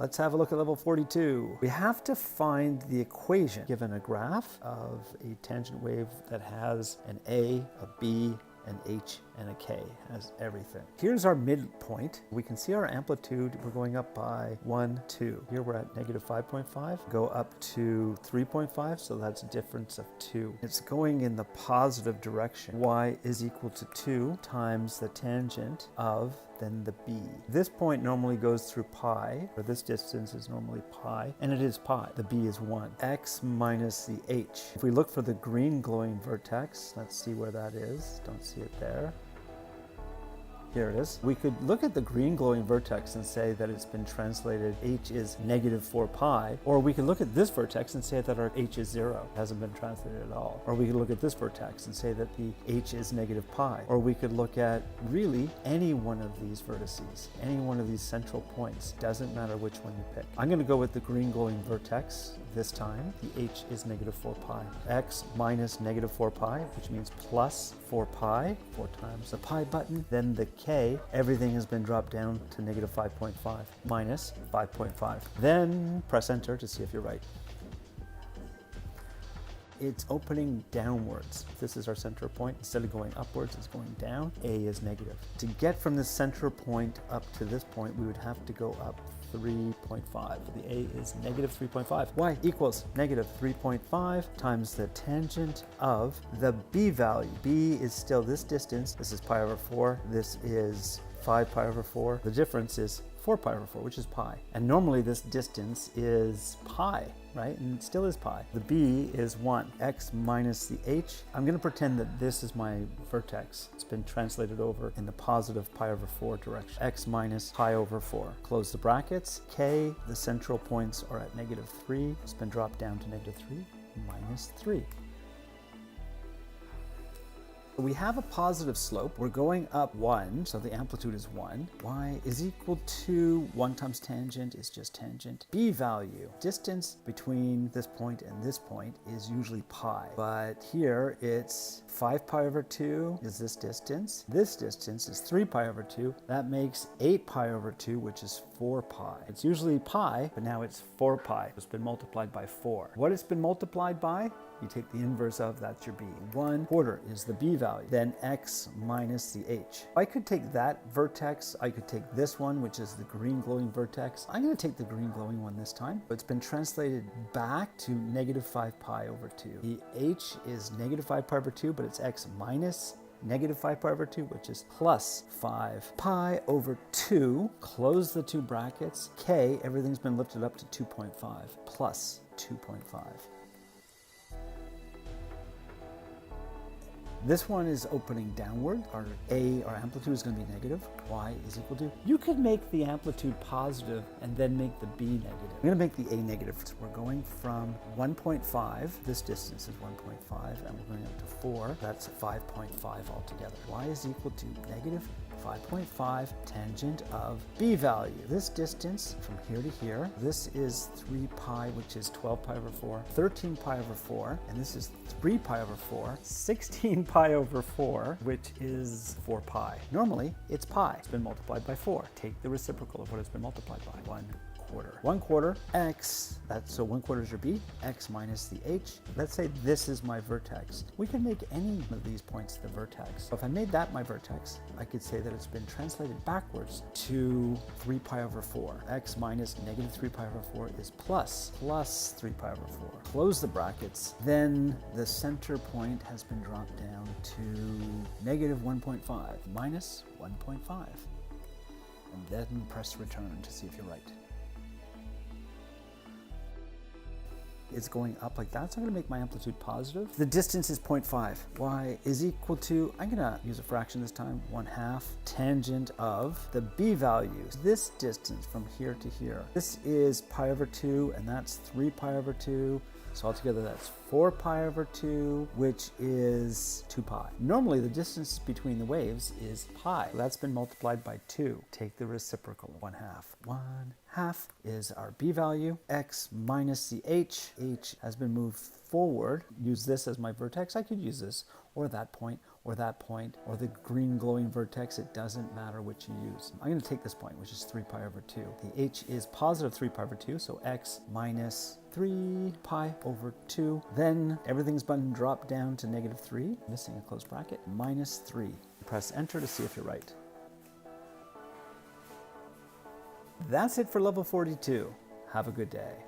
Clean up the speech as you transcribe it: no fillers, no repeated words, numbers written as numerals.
Let's have a look at level 42. We have to find the equation given a graph of a tangent wave that has an A, a B, an H, and a K, has everything. Here's our midpoint. We can see our amplitude. We're going up by 1, 2. Here we're at negative 5.5. Go up to 3.5, so that's a difference of 2. It's going in the positive direction. Y is equal to 2 times the tangent of then the B. This point normally goes through pi, or this distance is normally pi, and it is pi. The B is 1. X minus the H. If we look for the green glowing vertex, let's see where that is. Don't see it there. Here it is. We could look at the green glowing vertex and say that it's been translated H is negative 4 pi, or we could look at this vertex and say that our H is 0. It hasn't been translated at all. Or we could look at this vertex and say that the H is negative pi. Or we could look at really any one of these vertices, any one of these central points. Doesn't matter which one you pick. I'm going to go with the green glowing vertex this time. The H is negative 4 pi. X minus negative 4 pi, which means plus 4 pi, 4 times the pi button. Then the K, everything has been dropped down to negative 5.5 minus 5.5. Then press enter to see if you're right. It's opening downwards. This is our center point. Instead of going upwards, it's going down. A is negative. To get from the center point up to this point, we would have to go up 3.5. The A is negative 3.5. Y equals negative 3.5 times the tangent of the B value. B is still this distance. This is pi over 4. This is 5 pi over 4. The difference is 4 pi over 4, which is pi. And normally this distance is pi, right? And it still is pi. The B is 1. X minus the H. I'm going to pretend that this is my vertex. It's been translated over in the positive pi over 4 direction. X minus pi over 4. Close the brackets. K, the central points are at negative 3. It's been dropped down to negative 3 minus 3. We have a positive slope. We're going up 1, so the amplitude is 1. Y is equal to 1 times tangent is just tangent. B value, distance between this point and this point is usually pi. But here it's 5 pi over 2 is this distance. This distance is 3 pi over 2. That makes 8 pi over 2, which is 4 pi. It's usually pi, but now it's 4 pi. It's been multiplied by 4. What it's been multiplied by? You take the inverse of, that's your B. 1/4 is the B value. Then X minus the H. I could take that vertex. I could take this one, which is the green glowing vertex. I'm going to take the green glowing one this time. It's been translated back to negative 5 pi over 2. The H is negative 5 pi over 2, but it's X minus negative 5 pi over 2, which is plus 5 pi over 2. Close the two brackets. K, everything's been lifted up to 2.5 plus 2.5. This one is opening downward. Our A, our amplitude is going to be negative. Y is equal to. You could make the amplitude positive and then make the B negative. I'm going to make the A negative. So we're going from 1.5. This distance is 1.5, and we're going up to 4. That's 5.5 altogether. Y is equal to negative 5.5 tangent of B value. This distance from here to here, this is 3 pi, which is 12 pi over 4, 13 pi over 4, and this is 3 pi over 4, 16 pi over 4, which is 4 pi. Normally, it's pi. It's been multiplied by 4. Take the reciprocal of what it's been multiplied by. 1/4. 1/4 X, so 1/4 is your B, X minus the H. Let's say this is my vertex. We can make any of these points the vertex. So if I made that my vertex, I could say that it's been translated backwards to 3 pi over 4. X minus negative 3 pi over 4 is plus 3 pi over 4. Close the brackets. Then the center point has been dropped down to negative 1.5 minus 1.5. And then press return to see if you're right. It's going up like that, so I'm going to make my amplitude positive. The distance is 0.5. Y is equal to, I'm going to use a fraction this time, 1/2 tangent of the B value. This distance from here to here. This is pi over 2, and that's 3 pi over 2. So altogether that's 4 pi over 2, which is 2 pi. Normally the distance between the waves is pi. That's been multiplied by 2. Take the reciprocal, 1/2. 1/2 is our b value. X minus the h. H has been moved forward. Use this as my vertex. I could use this, or that point, or that point, or the green glowing vertex. It doesn't matter which you use. I'm going to take this point, which is 3 pi over 2. The h is positive 3 pi over 2, so x minus 3 pi over 2. Then everything's been dropped down to negative 3, missing a close bracket, minus 3. Press enter to see if you're right. That's it for level 42. Have a good day.